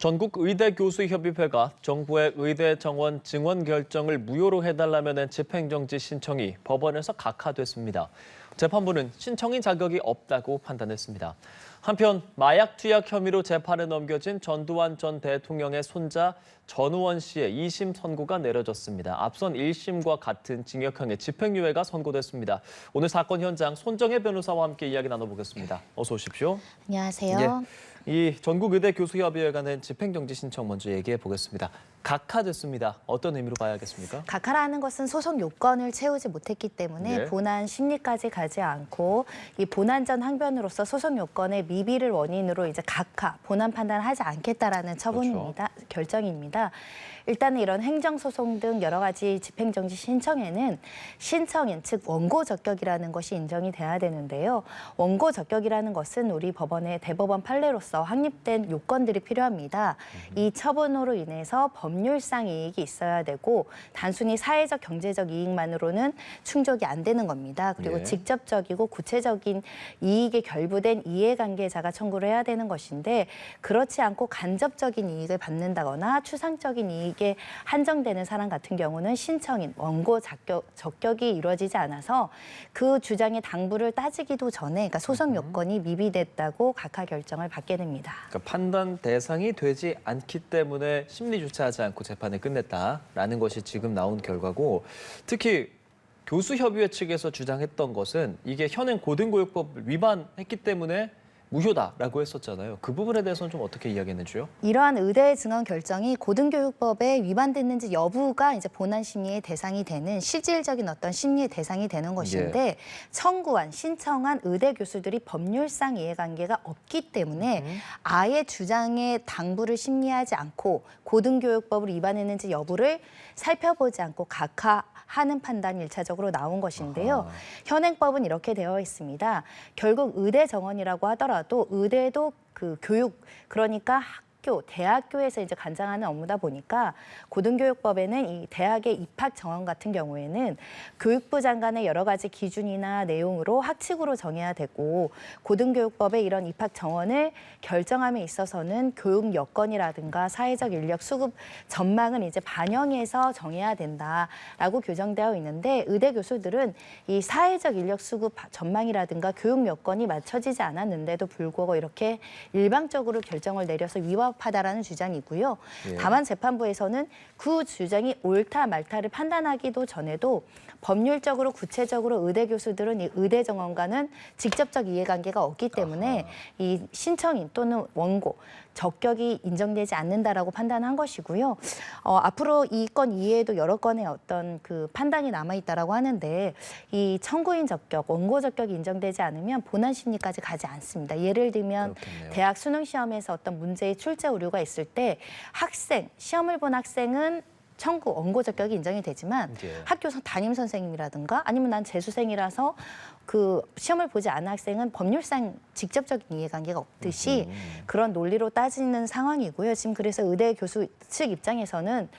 전국의대교수협의회가 정부의 의대 정원 증원 결정을 무효로 해달라며 낸 집행정지 신청이 법원에서 각하됐습니다. 재판부는 신청인 자격이 없다고 판단했습니다. 한편 마약 투약 혐의로 재판에 넘겨진 전두환 전 대통령의 손자 전우원 씨의 2심 선고가 내려졌습니다. 앞선 1심과 같은 징역형의 집행유예가 선고됐습니다. 오늘 사건 현장 손정혜 변호사와 함께 이야기 나눠보겠습니다. 어서 오십시오. 안녕하세요. 이 전국의대교수협의회가 낸 집행정지 신청 먼저 얘기해 보겠습니다. 각하됐습니다. 어떤 의미로 봐야겠습니까? 각하라는 것은 소송 요건을 채우지 못했기 때문에 본안 심리까지 가지 않고 이 본안 전 항변으로서 소송 요건의 미비를 원인으로 이제 각하, 본안 판단하지 않겠다라는 처분입니다. 그렇죠. 결정입니다. 일단은 이런 행정소송 등 여러 가지 집행정지 신청에는 신청인, 즉 원고 적격이라는 것이 인정이 돼야 되는데요. 원고 적격이라는 것은 우리 법원의 대법원 판례로서 확립된 요건들이 필요합니다. 이 처분으로 인해서 법률상 이익이 있어야 되고 단순히 사회적, 경제적 이익만으로는 충족이 안 되는 겁니다. 그리고 직접적이고 구체적인 이익에 결부된 이해관계자가 청구를 해야 되는 것인데 그렇지 않고 간접적인 이익을 받는다거나 추상적인 이익 게 한정되는 사람 같은 경우는 신청인, 원고 적격이 이루어지지 않아서 그 주장의 당부를 따지기도 전에 그러니까 소송 요건이 미비됐다고 각하 결정을 받게 됩니다. 그러니까 판단 대상이 되지 않기 때문에 심리 조차하지 않고 재판을 끝냈다라는 것이 지금 나온 결과고 특히 교수협의회 측에서 주장했던 것은 이게 현행 고등교육법을 위반했기 때문에 무효다라고 했었잖아요. 그 부분에 대해서는 좀 어떻게 이야기했는지요? 이러한 의대 증원 결정이 고등교육법에 위반됐는지 여부가 이제 본안 심리의 대상이 되는 실질적인 어떤 심리의 대상이 되는 것인데 청구한, 신청한 의대 교수들이 법률상 이해관계가 없기 때문에 아예 주장의 당부를 심리하지 않고 고등교육법을 위반했는지 여부를 살펴보지 않고 각하하는 판단이 일차적으로 나온 것인데요. 현행법은 이렇게 되어 있습니다. 결국 의대 정원이라고 하더라도 의대도 그 교육, 그러니까 대학교에서 이제 관장하는 업무다 보니까 고등교육법에는 이 대학의 입학 정원 같은 경우에는 교육부 장관의 여러 가지 기준이나 내용으로 학칙으로 정해야 되고 고등교육법의 이런 입학 정원을 결정함에 있어서는 교육 여건이라든가 사회적 인력 수급 전망을 이제 반영해서 정해야 된다라고 규정되어 있는데 의대 교수들은 이 사회적 인력 수급 전망이라든가 교육 여건이 맞춰지지 않았는데도 불구하고 이렇게 일방적으로 결정을 내려서 위법하다라는 주장이고요. 다만 재판부에서는 그 주장이 옳다 말타를 판단하기도 전에도 법률적으로 구체적으로 의대 교수들은 이 의대 정원과는 직접적 이해관계가 없기 때문에 이 신청인 또는 원고 적격이 인정되지 않는다라고 판단한 것이고요. 앞으로 이 건 이외에도 여러 건의 어떤 그 판단이 남아있다라고 하는데 이 청구인 적격, 원고 적격이 인정되지 않으면 본안 심리까지 가지 않습니다. 예를 들면 그렇겠네요. 대학 수능 시험에서 어떤 문제의 출제 오류가 있을 때 학생, 시험을 본 학생은 청구, 원고 적격이 인정이 되지만 학교 담임 선생님이라든가 아니면 난 재수생이라서 그 시험을 보지 않은 학생은 법률상 직접적인 이해관계가 없듯이 그런 논리로 따지는 상황이고요. 지금 그래서 의대 교수 측 입장에서는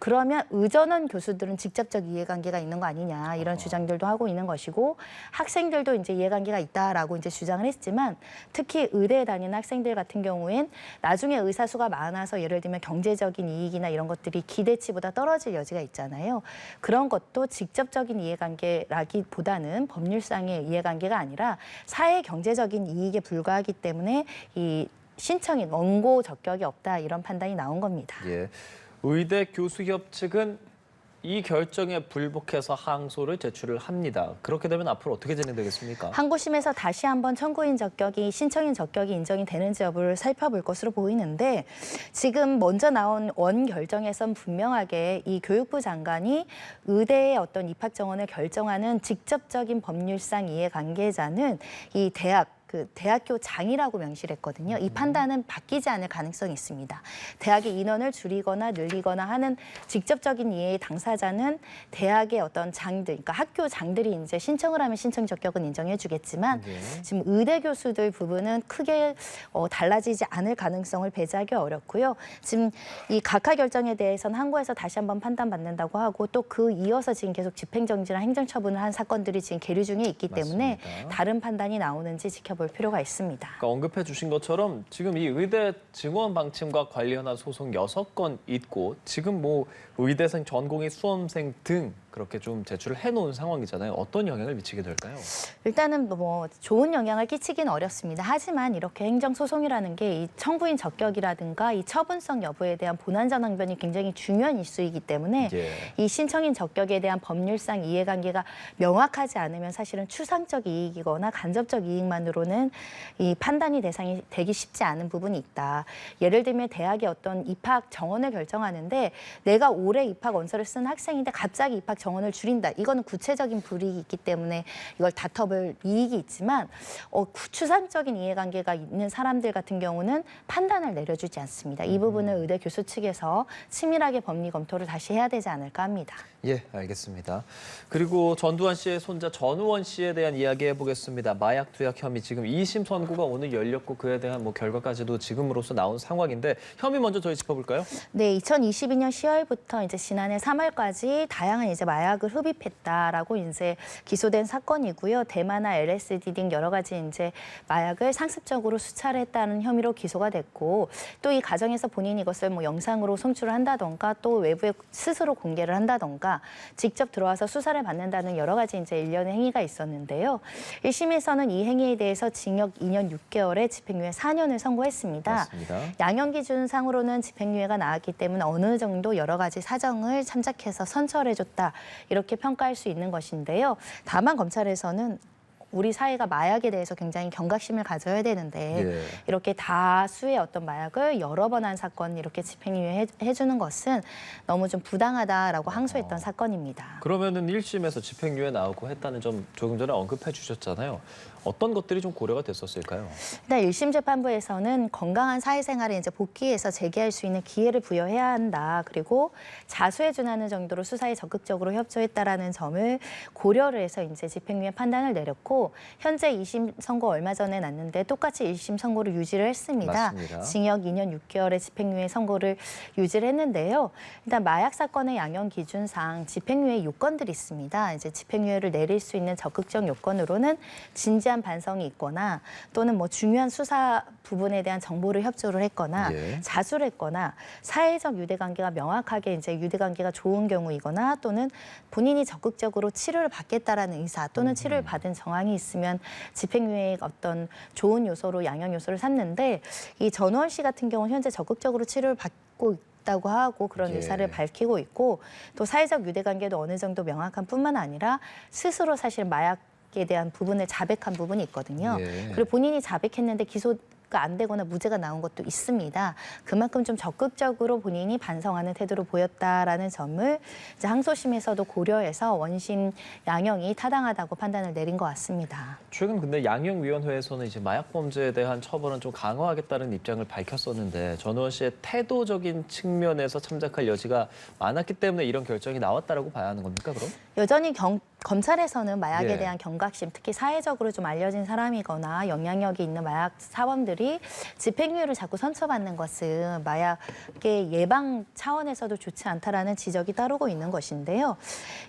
그러면 의전원 교수들은 직접적 이해관계가 있는 거 아니냐 이런 주장들도 하고 있는 것이고 학생들도 이제 이해관계가 있다라고 이제 주장을 했지만 특히 의대에 다니는 학생들 같은 경우엔 나중에 의사 수가 많아서 예를 들면 경제적인 이익이나 이런 것들이 기대치보다 떨어질 여지가 있잖아요. 그런 것도 직접적인 이해관계라기보다는 법률상의 이해관계가 아니라 사회 경제적인 이익에 불과하기 때문에 이 신청인 원고 적격이 없다 이런 판단이 나온 겁니다. 의대 교수협 측은 이 결정에 불복해서 항소를 제출을 합니다. 그렇게 되면 앞으로 어떻게 진행되겠습니까? 항고심에서 다시 한번 청구인 적격이 신청인 적격이 인정이 되는지 여부를 살펴볼 것으로 보이는데 지금 먼저 나온 원 결정에선 분명하게 이 교육부 장관이 의대의 어떤 입학 정원을 결정하는 직접적인 법률상 이해관계자는 이 대학교 장이라고 명시를 했거든요. 이 판단은 바뀌지 않을 가능성이 있습니다. 대학의 인원을 줄이거나 늘리거나 하는 직접적인 이해의 당사자는 대학의 어떤 장들, 그러니까 학교 장들이 이제 신청을 하면 신청 적격은 인정해주겠지만 지금 의대 교수들 부분은 크게 달라지지 않을 가능성을 배제하기 어렵고요. 지금 이 각하 결정에 대해서는 항고에서 다시 한번 판단받는다고 하고 또 그 이어서 지금 계속 집행정지나 행정처분을 한 사건들이 지금 계류 중에 있기 때문에 다른 판단이 나오는지 지켜볼 볼 필요가 있습니다. 그러니까 언급해 주신 것처럼 지금 이 의대 증원 방침과 관련한 소송 6건 있고 지금 뭐 의대생, 전공의 수험생 등 그렇게 좀 제출을 해놓은 상황이잖아요. 어떤 영향을 미치게 될까요? 일단은 뭐 좋은 영향을 끼치긴 어렵습니다. 하지만 이렇게 행정소송이라는 게 이 청구인 적격이라든가 이 처분성 여부에 대한 본안전환변이 굉장히 중요한 이슈이기 때문에 예. 이 신청인 적격에 대한 법률상 이해관계가 명확하지 않으면 사실은 추상적 이익이거나 간접적 이익만으로는 이 판단이 대상이 되기 쉽지 않은 부분이 있다. 예를 들면 대학의 어떤 입학 정원을 결정하는데 내가 올해 입학 원서를 쓴 학생인데 갑자기 입학 정원을 줄인다. 이거는 구체적인 불이익이 있기 때문에 이걸 다퉈볼 이익이 있지만 추상적인 이해관계가 있는 사람들 같은 경우는 판단을 내려주지 않습니다. 이 부분은 의대 교수 측에서 치밀하게 법리 검토를 다시 해야 되지 않을까 합니다. 예, 알겠습니다. 그리고 전두환 씨의 손자 전우원 씨에 대한 이야기 해보겠습니다. 마약 투약 혐의 지금 2심 선고가 오늘 열렸고 그에 대한 뭐 결과까지도 지금으로서 나온 상황인데 혐의 먼저 저희 짚어볼까요? 네, 2022년 10월부터 이제 지난해 3월까지 다양한 이제 마약을 흡입했다라고 이제 기소된 사건이고요. 대마나 LSD 등 여러 가지 이제 마약을 상습적으로 수차례했다는 혐의로 기소가 됐고 또 이 과정에서 본인이 이것을 뭐 영상으로 송출을 한다던가 또 외부에 스스로 공개를 한다던가 직접 들어와서 수사를 받는다는 여러 가지 이제 일련의 행위가 있었는데요. 1심에서는 이 행위에 대해서 징역 2년 6개월에 집행유예 4년을 선고했습니다. 맞습니다. 양형 기준상으로는 집행유예가 나왔기 때문에 어느 정도 여러 가지 사정을 참작해서 선처해줬다 이렇게 평가할 수 있는 것인데요. 다만 검찰에서는 우리 사회가 마약에 대해서 굉장히 경각심을 가져야 되는데 예. 이렇게 다수의 어떤 마약을 여러 번 한 사건 이렇게 집행유예 해주는 것은 너무 좀 부당하다라고 항소했던 사건입니다. 그러면은 1심에서 집행유예 나오고 했다는 점 조금 전에 언급해 주셨잖아요. 어떤 것들이 좀 고려가 됐었을까요? 일단 1심 재판부에서는 건강한 사회생활에 이제 복귀해서 재개할 수 있는 기회를 부여해야 한다. 그리고 자수에 준하는 정도로 수사에 적극적으로 협조했다라는 점을 고려를 해서 이제 집행유예 판단을 내렸고 현재 2심 선고 얼마 전에 났는데 똑같이 1심 선고를 유지를 했습니다. 맞습니다. 징역 2년 6개월의 집행유예 선고를 유지를 했는데요. 일단 마약 사건의 양형 기준상 집행유예 요건들이 있습니다. 이제 집행유예를 내릴 수 있는 적극적 요건으로는 진지한 반성이 있거나 또는 뭐 중요한 수사 부분에 대한 정보를 협조를 했거나 예. 자수를 했거나 사회적 유대관계가 명확하게 이제 유대관계가 좋은 경우이거나 또는 본인이 적극적으로 치료를 받겠다라는 의사 또는 치료를 받은 정황이 있으면 집행유예의 어떤 좋은 요소로 양형 요소를 삼는데 이 전우원 씨 같은 경우는 현재 적극적으로 치료를 받고 있다고 하고 그런 예. 의사를 밝히고 있고 또 사회적 유대관계도 어느 정도 명확한 뿐만 아니라 스스로 사실 마약에 대한 부분을 자백한 부분이 있거든요. 예. 그리고 본인이 자백했는데 기소가 안 되거나 무죄가 나온 것도 있습니다. 그만큼 좀 적극적으로 본인이 반성하는 태도를 보였다라는 점을 이제 항소심에서도 고려해서 원심 양형이 타당하다고 판단을 내린 것 같습니다. 최근 근데 양형위원회에서는 이제 마약 범죄에 대한 처벌은 좀 강화하겠다는 입장을 밝혔었는데 전우원 씨의 태도적인 측면에서 참작할 여지가 많았기 때문에 이런 결정이 나왔다라고 봐야 하는 겁니까, 그럼? 여전히 검찰에서는 마약에 예. 대한 경각심, 특히 사회적으로 좀 알려진 사람이거나 영향력이 있는 마약 사범들이 집행유예를 자꾸 선처받는 것은 마약의 예방 차원에서도 좋지 않다라는 지적이 따르고 있는 것인데요.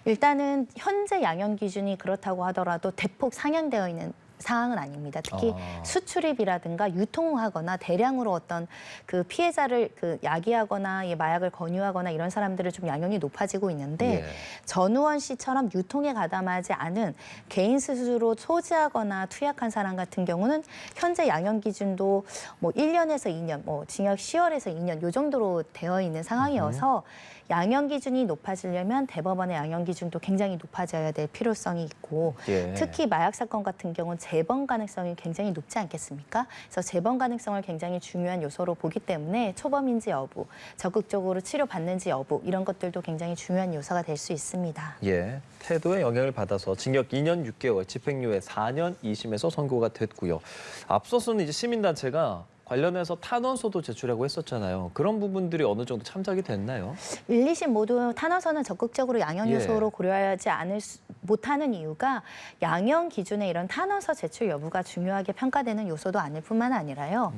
일단은 현재 양형 기준이 그렇다고 하더라도 대폭 상향되어 있는 상황은 아닙니다. 특히 수출입이라든가 유통하거나 대량으로 어떤 그 피해자를 그 야기하거나 이 마약을 권유하거나 이런 사람들을 좀 양형이 높아지고 있는데 예. 전우원 씨처럼 유통에 가담하지 않은 개인 스스로 소지하거나 투약한 사람 같은 경우는 현재 양형 기준도 뭐 1년에서 2년, 뭐 징역 10월에서 2년 요 정도로 되어 있는 상황이어서 양형 기준이 높아지려면 대법원의 양형 기준도 굉장히 높아져야 될 필요성이 있고 예. 특히 마약 사건 같은 경우는 재범 가능성이 굉장히 높지 않겠습니까? 그래서 재범 가능성을 굉장히 중요한 요소로 보기 때문에 초범인지 여부, 적극적으로 치료받는지 여부 이런 것들도 굉장히 중요한 요소가 될 수 있습니다. 예, 태도의 영향을 받아서 징역 2년 6개월, 집행유예 4년 2심에서 선고가 됐고요. 앞서서는 이제 시민단체가 관련해서 탄원서도 제출하고 했었잖아요. 그런 부분들이 어느 정도 참작이 됐나요? 1, 2심 모두 탄원서는 적극적으로 양형 예. 요소로 고려하지 못하는 이유가 양형 기준에 이런 탄원서 제출 여부가 중요하게 평가되는 요소도 아닐 뿐만 아니라요.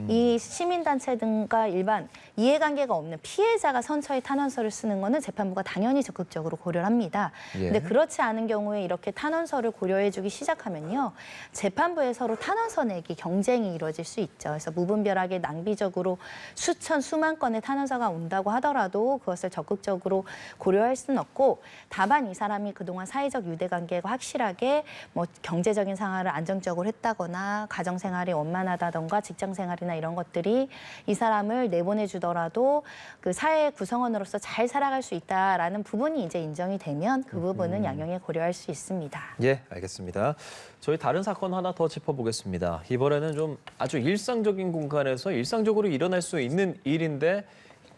이 시민단체 등과 일반 이해관계가 없는 피해자가 선처의 탄원서를 쓰는 거는 재판부가 당연히 적극적으로 고려를 합니다. 예. 근데 그렇지 않은 경우에 이렇게 탄원서를 고려해주기 시작하면요. 재판부에 서로 탄원서 내기 경쟁이 이루어질 수 있죠. 그래서 무분별하게 낭비적으로 수만 건의 탄원서가 온다고 하더라도 그것을 적극적으로 고려할 수는 없고 다만 이 사람이 그동안 사회적 유대관계가 확실하게 뭐 경제적인 생활을 안정적으로 했다거나 가정생활이 원만하다던가 직장생활이나 이런 것들이 이 사람을 내보내주더라도 그 사회 구성원으로서 잘 살아갈 수 있다라는 부분이 이제 인정이 되면 그 부분은 양형에 고려할 수 있습니다. 예, 알겠습니다. 저희 다른 사건 하나 더 짚어보겠습니다. 이번에는 좀 아주 일상적인 공간에서 일상적으로 일어날 수 있는 일인데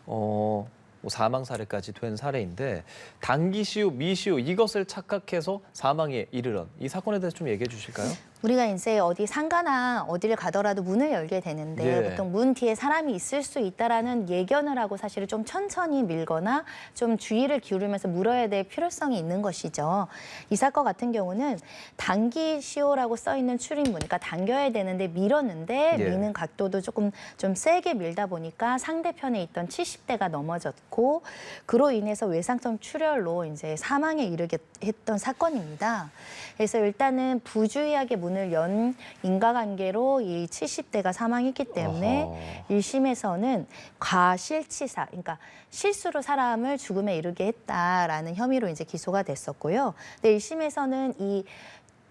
뭐 사망 사례까지 된 사례인데 단기시효, 미시효 이것을 착각해서 사망에 이르는 이 사건에 대해서 좀 얘기해 주실까요? 우리가 이제 어디 상가나 어디를 가더라도 문을 열게 되는데 예. 보통 문 뒤에 사람이 있을 수 있다라는 예견을 하고 사실은 좀 천천히 밀거나 좀 주의를 기울이면서 물어야 될 필요성이 있는 것이죠. 이 사건 같은 경우는 단기시효라고 써 있는 출입문, 그러니까 당겨야 되는데 밀었는데 예. 미는 각도도 조금 좀 세게 밀다 보니까 상대편에 있던 70대가 넘어졌고 그로 인해서 외상성 출혈로 이제 사망에 이르게 했던 사건입니다. 그래서 일단은 부주의하게 문을 연 인과관계로 이 70대가 사망했기 때문에 1심에서는 과실치사, 그러니까 실수로 사람을 죽음에 이르게 했다라는 혐의로 이제 기소가 됐었고요. 근데 1심에서는 이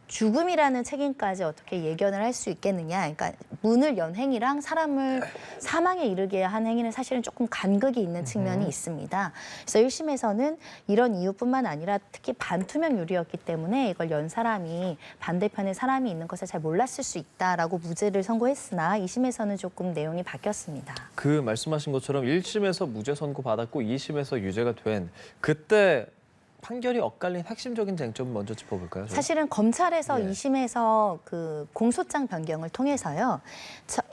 죽음이라는 책임까지 어떻게 예견을 할 수 있겠느냐. 그러니까 문을 연 행위랑 사람을 사망에 이르게 한 행위는 사실은 조금 간극이 있는 측면이 있습니다. 그래서 1심에서는 이런 이유뿐만 아니라 특히 반투명 유리였기 때문에 이걸 연 사람이 반대편에 사람이 있는 것을 잘 몰랐을 수 있다라고 무죄를 선고했으나 2심에서는 조금 내용이 바뀌었습니다. 그 말씀하신 것처럼 1심에서 무죄 선고 받았고 2심에서 유죄가 된 그때 판결이 엇갈린 핵심적인 쟁점 먼저 짚어볼까요? 저희? 사실은 검찰에서 예. 2심에서 그 공소장 변경을 통해서요.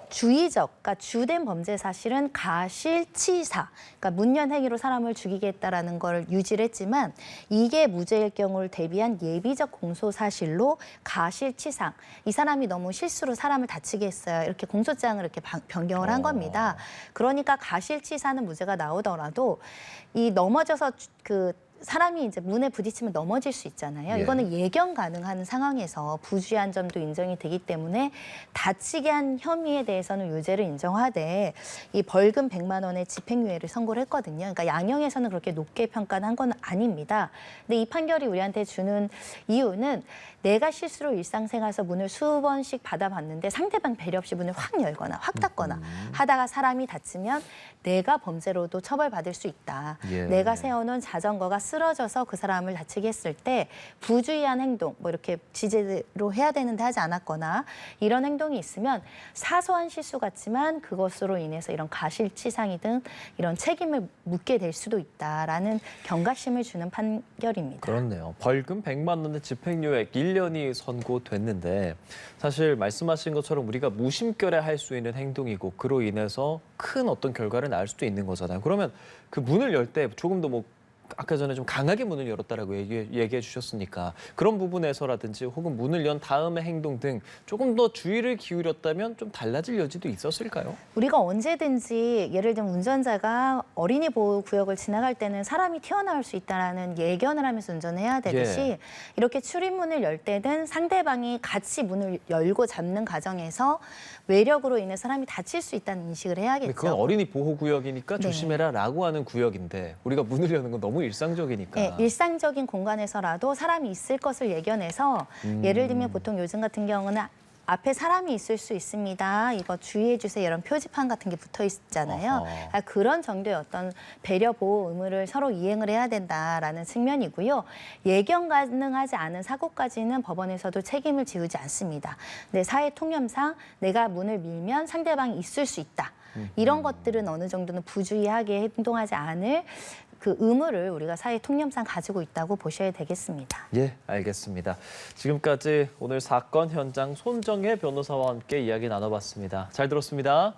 주의적, 그러니까 주된 범죄 사실은 가실치사, 그러니까 문연 행위로 사람을 죽이게 했다라는 걸 유지를 했지만 이게 무죄일 경우를 대비한 예비적 공소 사실로 가실치상, 이 사람이 너무 실수로 사람을 다치게 했어요. 이렇게 공소장을 이렇게 변경을 한 겁니다. 그러니까 가실치사는 무죄가 나오더라도 이 넘어져서 그 사람이 이제 문에 부딪히면 넘어질 수 있잖아요. 예. 이거는 예견 가능한 상황에서 부주의한 점도 인정이 되기 때문에 다치게 한 혐의에 대해서는 유죄를 인정하되 이 벌금 100만 원의 집행유예를 선고를 했거든요. 그러니까 양형에서는 그렇게 높게 평가한 건 아닙니다. 근데 이 판결이 우리한테 주는 이유는 내가 실수로 일상생활에서 문을 수번씩 받아봤는데 상대방 배려 없이 문을 확 열거나 확 닫거나 하다가 사람이 다치면 내가 범죄로도 처벌받을 수 있다. 예. 내가 세워놓은 자전거가 쓰러져서 그 사람을 다치게 했을 때 부주의한 행동, 뭐 이렇게 지제로 해야 되는데 하지 않았거나 이런 행동이 있으면 사소한 실수 같지만 그것으로 인해서 이런 가실치상이든 이런 책임을 묻게 될 수도 있다라는 경각심을 주는 판결입니다. 그렇네요. 벌금 100만 원의 집행유예 1년이 선고됐는데 사실 말씀하신 것처럼 우리가 무심결에 할 수 있는 행동이고 그로 인해서 큰 어떤 결과를 낳을 수도 있는 거잖아요. 그러면 그 문을 열 때 조금 더 뭐 아까 전에 좀 강하게 문을 열었다라고 얘기해 주셨으니까 그런 부분에서라든지 혹은 문을 연 다음의 행동 등 조금 더 주의를 기울였다면 좀 달라질 여지도 있었을까요? 우리가 언제든지 예를 들면 운전자가 어린이 보호 구역을 지나갈 때는 사람이 튀어나올 수 있다는 예견을 하면서 운전해야 되듯이 예. 이렇게 출입문을 열 때든 상대방이 같이 문을 열고 잡는 과정에서 외력으로 인해 사람이 다칠 수 있다는 인식을 해야겠죠. 그건 어린이 보호 구역이니까 네. 조심해라라고 하는 구역인데 우리가 문을 여는 건 너무 일상적이니까. 네, 일상적인 공간에서라도 사람이 있을 것을 예견해서 예를 들면 보통 요즘 같은 경우는 앞에 사람이 있을 수 있습니다. 이거 주의해 주세요. 이런 표지판 같은 게 붙어 있잖아요. 그런 정도의 어떤 배려 보호 의무를 서로 이행을 해야 된다라는 측면이고요. 예견 가능하지 않은 사고까지는 법원에서도 책임을 지우지 않습니다. 근데 사회 통념상 내가 문을 밀면 상대방이 있을 수 있다. 이런 것들은 어느 정도는 부주의하게 행동하지 않을 그 의무를 우리가 사회 통념상 가지고 있다고 보셔야 되겠습니다. 예, 알겠습니다. 지금까지 오늘 사건 현장 손정혜 변호사와 함께 이야기 나눠봤습니다. 잘 들었습니다.